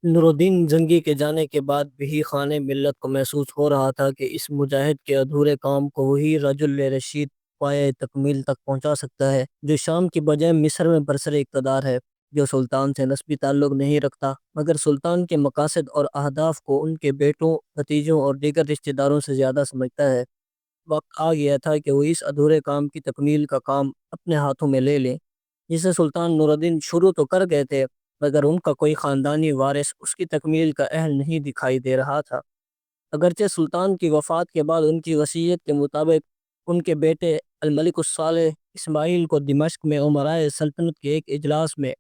نور الدین جنگی کے جانے کے بعد بھی خان ملت کو محسوس ہو رہا تھا کہ اس مجاہد کے ادھورے کام کو وہی رجل رشید پائے تکمیل تک پہنچا سکتا ہے جو شام کی بجائے مصر میں برسر اقتدار ہے، جو سلطان سے نسبی تعلق نہیں رکھتا مگر سلطان کے مقاصد اور اہداف کو ان کے بیٹوں، بھتیجوں اور دیگر رشتہ داروں سے زیادہ سمجھتا ہے۔ وقت آ گیا تھا کہ وہ اس ادھورے کام کی تکمیل کا کام اپنے ہاتھوں میں لے لیں، جسے سلطان نور الدین شروع تو کر گئے تھے مگر ان کا کوئی خاندانی وارث اس کی تکمیل کا اہل نہیں دکھائی دے رہا تھا۔ اگرچہ سلطان کی وفات کے بعد ان کی وصیت کے مطابق ان کے بیٹے الملک الصالح اسماعیل کو دمشق میں امرائے سلطنت کے ایک اجلاس میں،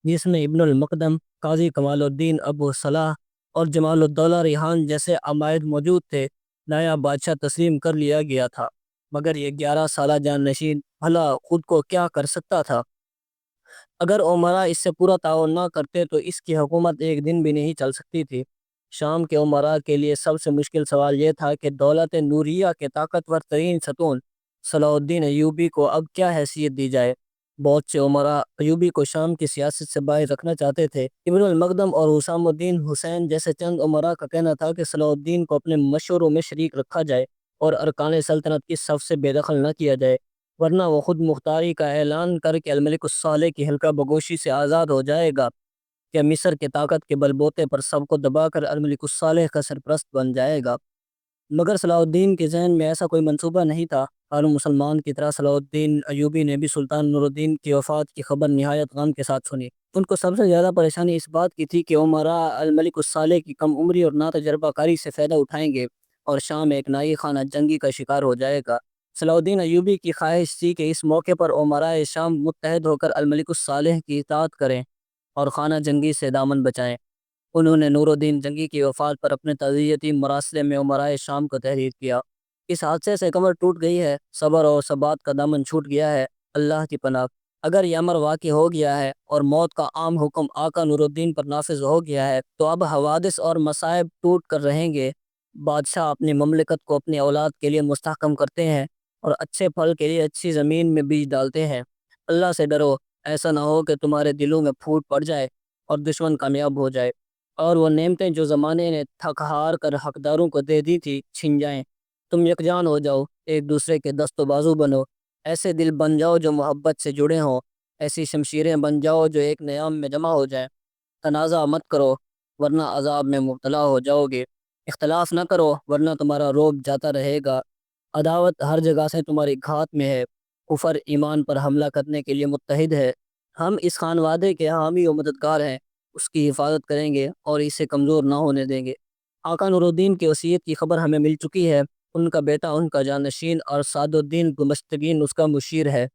جس میں ابن المقدم، قاضی کمال الدین ابو صلاح اور جمال الدولہ ریحان جیسے عمائد موجود تھے، نیا بادشاہ تسلیم کر لیا گیا تھا۔ مگر یہ 11 سالہ جانشین بھلا خود کو کیا کر سکتا تھا؟ اگر عمرا اس سے پورا تعاون نہ کرتے تو اس کی حکومت ایک دن بھی نہیں چل سکتی تھی۔ شام کے عمرا کے لیے سب سے مشکل سوال یہ تھا کہ دولت نوریہ کے طاقتور ترین ستون صلاح الدین ایوبی کو اب کیا حیثیت دی جائے۔ بہت سے عمرا ایوبی کو شام کی سیاست سے باہر رکھنا چاہتے تھے۔ ابن المقدم اور حسام الدین حسین جیسے چند عمرا کا کہنا تھا کہ صلاح الدین کو اپنے مشوروں میں شریک رکھا جائے اور ارکان سلطنت کی صف سے بے دخل نہ کیا جائے، ورنہ وہ خود مختاری کا اعلان کر کے الملک الصالح کی حلقہ بگوشی سے آزاد ہو جائے گا یا مصر کے طاقت کے بل بوتے پر سب کو دبا کر الملک الصالح کا سرپرست بن جائے گا۔ مگر صلاح الدین کے ذہن میں ایسا کوئی منصوبہ نہیں تھا۔ ہر مسلمان کی طرح صلاح الدین ایوبی نے بھی سلطان نور الدین کی وفات کی خبر نہایت غم کے ساتھ سنی۔ ان کو سب سے زیادہ پریشانی اس بات کی تھی کہ عمرا الملک الصالح کی کم عمری اور ناتجربہ کاری سے فائدہ اٹھائیں گے اور شام ایک نائی خانہ جنگی کا شکار ہو جائے گا۔ صلاح الدین ایوبی کی خواہش تھی کہ اس موقع پر عمرائے شام متحد ہو کر الملک الصالح کی اطاعت کریں اور خانہ جنگی سے دامن بچائیں۔ انہوں نے نور الدین جنگی کی وفات پر اپنے تعزیتی مراسلے میں عمرائے شام کو تحریر کیا: اس حادثے سے کمر ٹوٹ گئی ہے، صبر اور ثبات کا دامن چھوٹ گیا ہے، اللہ کی پناہ۔ اگر یہ امر واقع ہو گیا ہے اور موت کا عام حکم آقا نور الدین پر نافذ ہو گیا ہے تو اب حوادث اور مصائب ٹوٹ کر رہیں گے۔ بادشاہ اپنی مملکت کو اپنی اولاد کے لیے مستحکم کرتے ہیں اور اچھے پھل کے لیے اچھی زمین میں بیج ڈالتے ہیں۔ اللہ سے ڈرو، ایسا نہ ہو کہ تمہارے دلوں میں پھوٹ پڑ جائے اور دشمن کامیاب ہو جائے اور وہ نعمتیں جو زمانے نے تھک ہار کر حقداروں کو دے دی تھی چھن جائیں۔ تم یکجان ہو جاؤ، ایک دوسرے کے دست و بازو بنو، ایسے دل بن جاؤ جو محبت سے جڑے ہوں، ایسی شمشیریں بن جاؤ جو ایک نیام میں جمع ہو جائیں۔ تنازع مت کرو ورنہ عذاب میں مبتلا ہو جاؤ گے، اختلاف نہ کرو ورنہ تمہارا روب جاتا رہے گا۔ عداوت ہر جگہ سے تمہاری گھات میں ہے، کفر ایمان پر حملہ کرنے کے لیے متحد ہے۔ ہم اس خان وعدے کے حامی و مددگار ہیں، اس کی حفاظت کریں گے اور اسے کمزور نہ ہونے دیں گے۔ آقا نور الدین کی وصیت کی خبر ہمیں مل چکی ہے، ان کا بیٹا ان کا جانشین اور سعد الدین گمشتگین اس کا مشیر ہے۔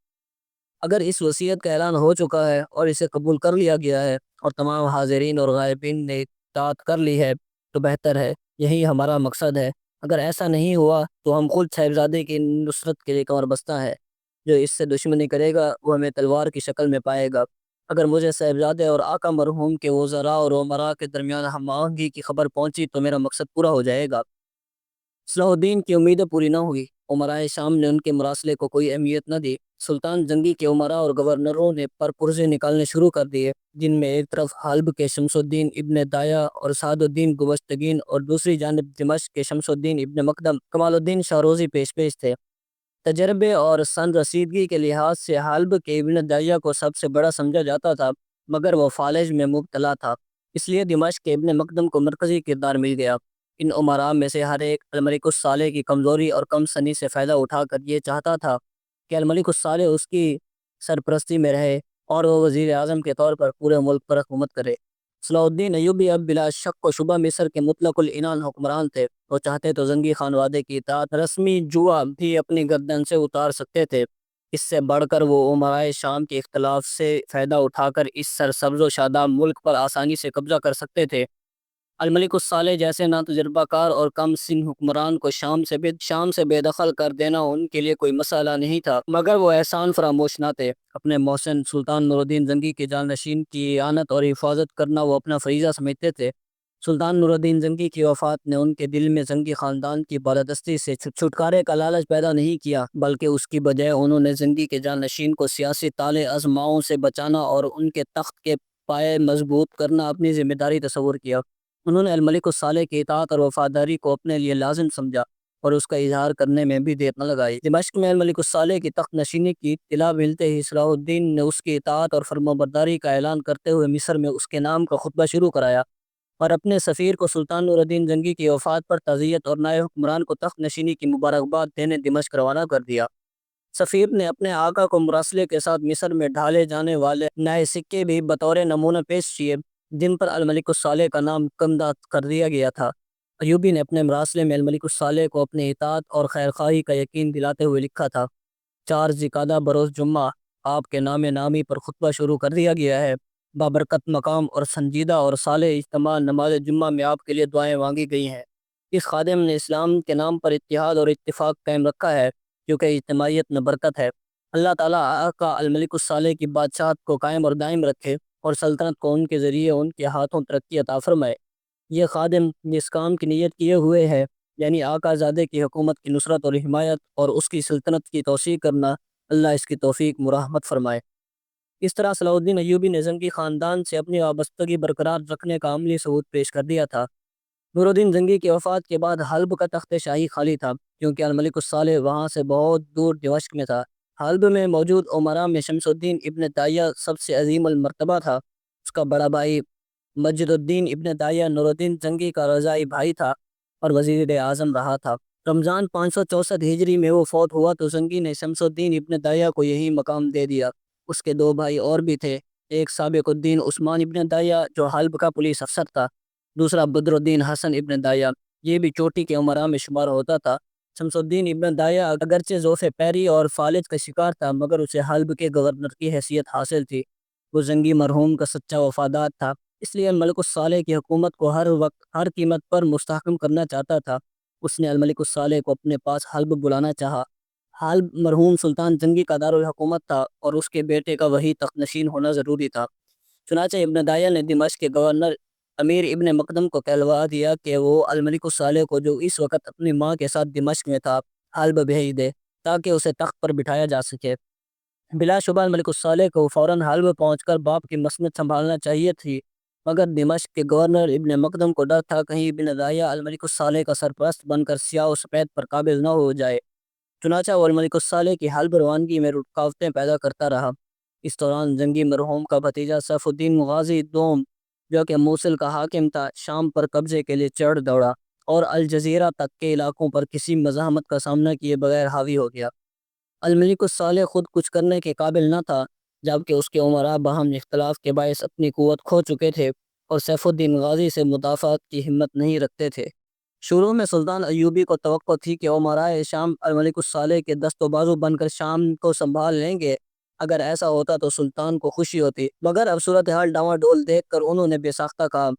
اگر اس وصیت کا اعلان ہو چکا ہے اور اسے قبول کر لیا گیا ہے اور تمام حاضرین اور غائبین نے اطاعت کر لی ہے تو بہتر ہے، یہی ہمارا مقصد ہے۔ اگر ایسا نہیں ہوا تو ہم خود صاحبزادے کی نصرت کے لیے کمر بستہ ہے۔ جو اس سے دشمنی کرے گا وہ ہمیں تلوار کی شکل میں پائے گا۔ اگر مجھے صاحبزادے اور آقا مرحوم کے وزراء اور امراء کے درمیان ہم آہنگی کی خبر پہنچی تو میرا مقصد پورا ہو جائے گا۔ صلاح الدین کی امیدیں پوری نہ ہوئی۔ امرائے شام نے ان کے مراسلے کو کوئی اہمیت نہ دی۔ سلطان جنگی کے امراء اور گورنروں نے پر پرزے نکالنے شروع کر دیے، جن میں ایک طرف حلب کے شمس الدین ابن دایا اور سعد الدین گوشتگین اور دوسری جانب دمشق کے شمس الدین ابن مقدم، کمال الدین شاروزی پیش تھے۔ تجربے اور سن رسیدگی کے لحاظ سے حلب کے ابن دایا کو سب سے بڑا سمجھا جاتا تھا مگر وہ فالج میں مبتلا تھا، اس لیے دمشق کے ابن مقدم کو مرکزی کردار مل گیا۔ ان امراء میں سے ہر ایک الملک الصالح کی کمزوری اور کم سنی سے فائدہ اٹھا کر یہ چاہتا تھا کہ الملک الصالح اس کی سرپرستی میں رہے اور وہ وزیر اعظم کے طور پر پورے ملک پر حکومت کرے۔ صلاح الدین ایوبی اب بلا شک و شبہ مصر کے مطلق العنان حکمران تھے۔ وہ چاہتے تو زنگی خان وعدے کی اطاعت رسمی جوا بھی اپنی گردن سے اتار سکتے تھے۔ اس سے بڑھ کر وہ امرائے شام کے اختلاف سے فائدہ اٹھا کر اس سرسبز و شاداب ملک پر آسانی سے قبضہ کر سکتے تھے۔ الملک الصالح جیسے ناتجربہ کار اور کم سن حکمران کو شام سے بے دخل کر دینا ان کے لیے کوئی مسئلہ نہیں تھا، مگر وہ احسان فراموش نہ تھے۔ اپنے محسن سلطان نور الدین زنگی کے جانشین کی اعانت اور حفاظت کرنا وہ اپنا فریضہ سمجھتے تھے۔ سلطان نور الدین زنگی کی وفات نے ان کے دل میں زنگی خاندان کی بالادستی سے چھٹکارے کا لالچ پیدا نہیں کیا، بلکہ اس کی بجائے انہوں نے زنگی کے جانشین کو سیاسی طالع ازماؤں سے بچانا اور ان کے تخت کے پائے مضبوط کرنا اپنی ذمہ داری تصور کیا۔ انہوں نے الملک الصالح کی اطاعت اور وفاداری کو اپنے لیے لازم سمجھا اور اس کا اظہار کرنے میں بھی دیر نہ لگائی۔ دمشق میں الملک الصالح کی تخت نشینی کی اطلاع ملتے ہی صلاح الدین نے اس کی اطاعت اور فرمانبرداری کا اعلان کرتے ہوئے مصر میں اس کے نام کا خطبہ شروع کرایا اور اپنے سفیر کو سلطان نور الدین زنگی کی وفات پر تعزیت اور نئے حکمران کو تخت نشینی کی مبارکباد دینے دمشق روانہ کر دیا۔ سفیر نے اپنے آقا کو مراسلے کے ساتھ مصر میں ڈھالے جانے والے نئے سکے بھی بطور نمونہ پیش کیے جن پر الملک الصالح کا نام کندہ کر دیا گیا تھا۔ ایوبی نے اپنے مراسلے میں الملک الصالح کو اپنے اطاعت اور خیرخواہی کا یقین دلاتے ہوئے لکھا تھا: 4 ذی-القعدہ بروز جمعہ آپ کے نام نامی پر خطبہ شروع کر دیا گیا ہے۔ بابرکت مقام اور سنجیدہ اور صالح اجتماع نماز جمعہ میں آپ کے لیے دعائیں مانگی گئی ہیں۔ اس خادم نے اسلام کے نام پر اتحاد اور اتفاق قائم رکھا ہے کیونکہ اجتماعیت میں برکت ہے۔ اللہ تعالیٰ آقا الملک الصالح کی بادشاہت کو قائم اور دائم رکھے اور سلطنت کو ان کے ذریعے ان کے ہاتھوں ترقی عطا فرمائے۔ یہ خادم جس کام کی نیت کیے ہوئے ہے یعنی آقا زادے کی حکومت کی نصرت اور حمایت اور اس کی سلطنت کی توسیع کرنا، اللہ اس کی توفیق مرحمت فرمائے۔ اس طرح صلاح الدین ایوبی نے زنگی خاندان سے اپنی وابستگی برقرار رکھنے کا عملی ثبوت پیش کر دیا تھا۔ نور الدین زنگی کی وفات کے بعد حلب کا تخت شاہی خالی تھا کیونکہ الملک الصالح وہاں سے بہت دور دمشق میں تھا۔ حلب میں موجود امراء میں شمس الدین ابن داہیہ سب سے عظیم المرتبہ تھا۔ اس کا بڑا بھائی مجد الدین ابن داہیہ نور الدین زنگی کا رضاعی بھائی تھا اور وزیر اعظم رہا تھا۔ رمضان 564 ہجری میں وہ فوت ہوا تو زنگی نے شمس الدین ابن داہیہ کو یہی مقام دے دیا۔ اس کے 2 بھائی اور بھی تھے، ایک سابق الدین عثمان ابن داہیہ جو حلب کا پولیس افسر تھا، دوسرا بدر الدین حسن ابن داہیہ، یہ بھی چوٹی کے امراء میں شمار ہوتا تھا۔ شمس الدین ابن داہیہ اگرچہ ذوف پیری اور فالج کا شکار تھا مگر اسے حلب کے گورنر کی حیثیت حاصل تھی۔ وہ زنگی مرحوم کا سچا وفادار تھا، اس لیے الملک الصالح کی حکومت کو ہر وقت ہر قیمت پر مستحکم کرنا چاہتا تھا۔ اس نے الملک الصالح کو اپنے پاس حلب بلانا چاہا۔ حلب مرحوم سلطان زنگی کا دارالحکومت تھا اور اس کے بیٹے کا وہی تخت نشین ہونا ضروری تھا۔ چنانچہ ابن داہیہ نے دمشق کے گورنر امیر ابن مقدم کو کہلوا دیا کہ وہ الملک الصالح کو جو اس وقت اپنی ماں کے ساتھ دمشق میں تھا حلب بھیج دے تاکہ اسے تخت پر بٹھایا جا سکے۔ بلا شبہ الملک الصالح کو فوراً حلب پہنچ کر باپ کی مسند سنبھالنا چاہیے تھی مگر دمشق کے گورنر ابن مقدم کو ڈر تھا کہیں ابن داہیہ الملک الصالح کا سرپرست بن کر سیاہ و سفید پر قابض نہ ہو جائے۔ چنانچہ وہ الملک الصالح کی حلب روانگی میں رکاوٹیں پیدا کرتا رہا۔ اس دوران زنگی مرحوم کا بھتیجا سیف الدین غازی دوم جو کہ موصل کا حاکم تھا شام پر قبضے کے لیے چڑھ دوڑا اور الجزیرہ تک کے علاقوں پر کسی مزاحمت کا سامنا کیے بغیر حاوی ہو گیا۔ الملک الصالح خود کچھ کرنے کے قابل نہ تھا جبکہ اس کے امراء باہم اختلاف کے باعث اپنی قوت کھو چکے تھے اور سیف الدین غازی سے مدافعت کی ہمت نہیں رکھتے تھے۔ شروع میں سلطان ایوبی کو توقع تھی کہ امراء شام الملک الصالح کے دست و بازو بن کر شام کو سنبھال لیں گے۔ اگر ایسا ہوتا تو سلطان کو خوشی ہوتی مگر اب صورتحال ڈاواڈول دیکھ کر انہوں نے بے ساختہ کہا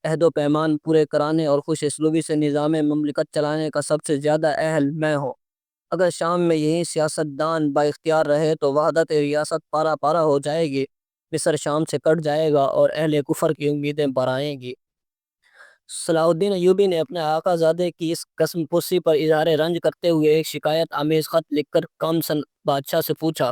عہد و پیمان پورے کرانے اور خوش اسلوبی سے نظام مملکت چلانے کا سب سے زیادہ اہل میں ہوں۔ اگر شام میں یہی سیاست دان با اختیار رہے تو وحدت ریاست پارا پارا ہو جائے گی، مصر شام سے کٹ جائے گا اور اہل کفر کی امیدیں بر آئیں گی۔ صلاح الدین ایوبی نے اپنے آقا زادے کی اس قسم پرسی پر اظہار رنج کرتے ہوئے ایک شکایت آمیز خط لکھ کر کامسن بادشاہ سے پوچھا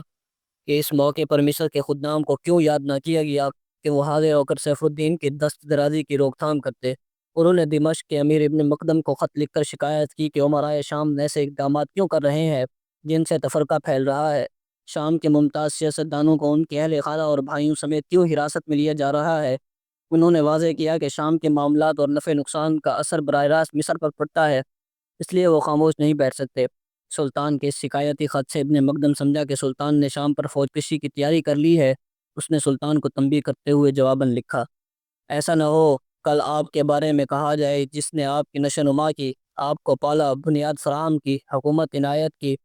کہ اس موقع پر مصر کے خدام کو کیوں یاد نہ کیا گیا کہ وہ حاضر ہو کر سیف الدین کی دست درازی کی روک تھام کرتے۔ انہوں نے دمشق کے امیر ابن مقدم کو خط لکھ کر شکایت کی کہ امراء شام ایسے اقدامات کیوں کر رہے ہیں جن سے تفرقہ پھیل رہا ہے۔ شام کے ممتاز سیاستدانوں کو ان کے اہل خانہ اور بھائیوں سمیت کیوں حراست میں لیا جا رہا ہے۔ انہوں نے واضح کیا کہ شام کے معاملات اور نفع نقصان کا اثر براہ راست مصر پر پڑتا ہے، اس لیے وہ خاموش نہیں بیٹھ سکتے۔ سلطان کے اس شکایتی خط سے ابن مقدم سمجھا کہ سلطان نے شام پر فوج کشی کی تیاری کر لی ہے۔ اس نے سلطان کو تنبیہ کرتے ہوئے جواباً لکھا: ایسا نہ ہو کل آپ کے بارے میں کہا جائے جس نے آپ کی نشو نما کی، آپ کو پالا، بنیاد فراہم کی، حکومت عنایت کی،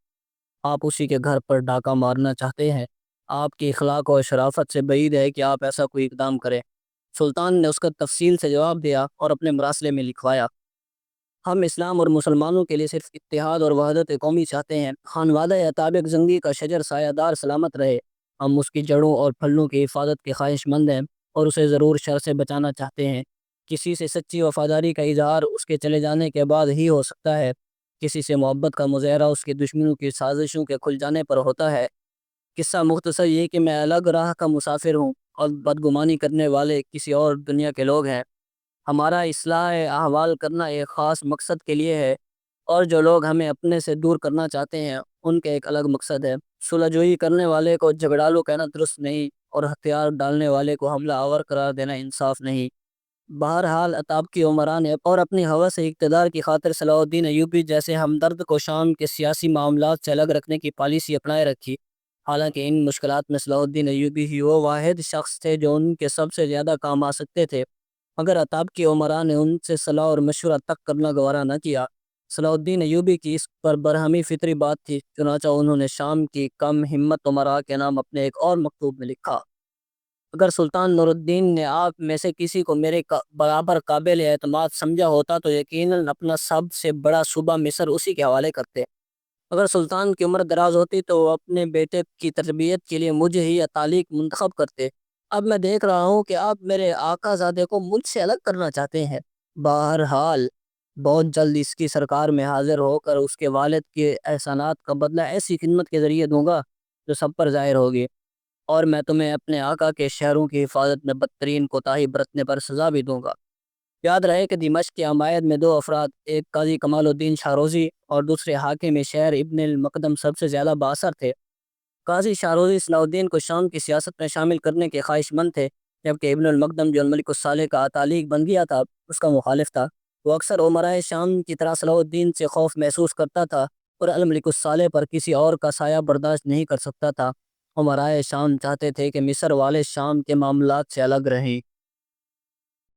آپ اسی کے گھر پر ڈاکہ مارنا چاہتے ہیں۔ آپ کی اخلاق و شرافت سے بعید ہے کہ آپ ایسا کوئی اقدام کریں۔ سلطان نے اس کا تفصیل سے جواب دیا اور اپنے مراسلے میں لکھوایا: ہم اسلام اور مسلمانوں کے لیے صرف اتحاد اور وحدت قومی چاہتے ہیں۔ خانوادہ عطابق زنگی کا شجر سایہ دار سلامت رہے۔ ہم اس کی جڑوں اور پھلوں کی حفاظت کے خواہش مند ہیں اور اسے ضرور شر سے بچانا چاہتے ہیں۔ کسی سے سچی وفاداری کا اظہار اس کے چلے جانے کے بعد ہی ہو سکتا ہے، کسی سے محبت کا مظاہرہ اس کے دشمنوں کی سازشوں کے کھل جانے پر ہوتا ہے۔ قصہ مختصر یہ کہ میں الگ راہ کا مسافر ہوں اور بدگمانی کرنے والے کسی اور دنیا کے لوگ ہیں۔ ہمارا اصلاح احوال کرنا ایک خاص مقصد کے لیے ہے، اور جو لوگ ہمیں اپنے سے دور کرنا چاہتے ہیں ان کا ایک الگ مقصد ہے۔ صلح جوئی کرنے والے کو جھگڑالو کہنا درست نہیں، اور ہتھیار ڈالنے والے کو حملہ آور قرار دینا انصاف نہیں۔ بہرحال عتاب کی عمران نے اور اپنی ہوس اقتدار کی خاطر صلاح الدین ایوبی جیسے ہمدرد کو شام کے سیاسی معاملات سے الگ رکھنے کی پالیسی اپنائے رکھی۔ حالانکہ ان مشکلات میں صلاح الدین ایوبی ہی وہ واحد شخص تھے جو ان کے سب سے زیادہ کام آ سکتے تھے۔ مگر عتاب کی عمران نے ان سے صلاح اور مشورہ تک کرنا گوارا نہ کیا۔ صلاح الدین ایوبی کی اس پر برہمی فطری بات تھی، چنانچہ انہوں نے شام کی کم ہمت امراء کے نام اپنے ایک اور مکتوب میں لکھا: اگر سلطان نور الدین نے آپ میں سے کسی کو میرے برابر قابل اعتماد سمجھا ہوتا تو یقیناً اپنا سب سے بڑا صوبہ مصر اسی کے حوالے کرتے۔ اگر سلطان کی عمر دراز ہوتی تو وہ اپنے بیٹے کی تربیت کے لیے مجھے ہی اتالیق منتخب کرتے۔ اب میں دیکھ رہا ہوں کہ آپ میرے آقا زادے کو مجھ سے الگ کرنا چاہتے ہیں۔ بہرحال بہت جلد اس کی سرکار میں حاضر ہو کر اس کے والد کے احسانات کا بدلہ ایسی خدمت کے ذریعے دوں گا جو سب پر ظاہر ہوگی، اور میں تمہیں اپنے آقا کے شہروں کی حفاظت میں بدترین کوتاہی برتنے پر سزا بھی دوں گا۔ یاد رہے کہ دمشق کے عمائد میں دو افراد، ایک قاضی کمال الدین شاروزی اور دوسرے حاکم شہر ابن المقدم سب سے زیادہ بااثر تھے۔ قاضی شاروزی صلاح الدین کو شام کی سیاست میں شامل کرنے کے خواہش مند تھے، جبکہ ابن المقدم جو الملک الصالح کا اتالیق بن گیا تھا اس کا مخالف تھا۔ وہ اکثر امرائے شام کی طرح صلاح الدین سے خوف محسوس کرتا تھا اور الملک الصالح پر کسی اور کا سایہ برداشت نہیں کر سکتا تھا۔ امرائے شام چاہتے تھے کہ مصر والے شام کے معاملات سے الگ رہیں۔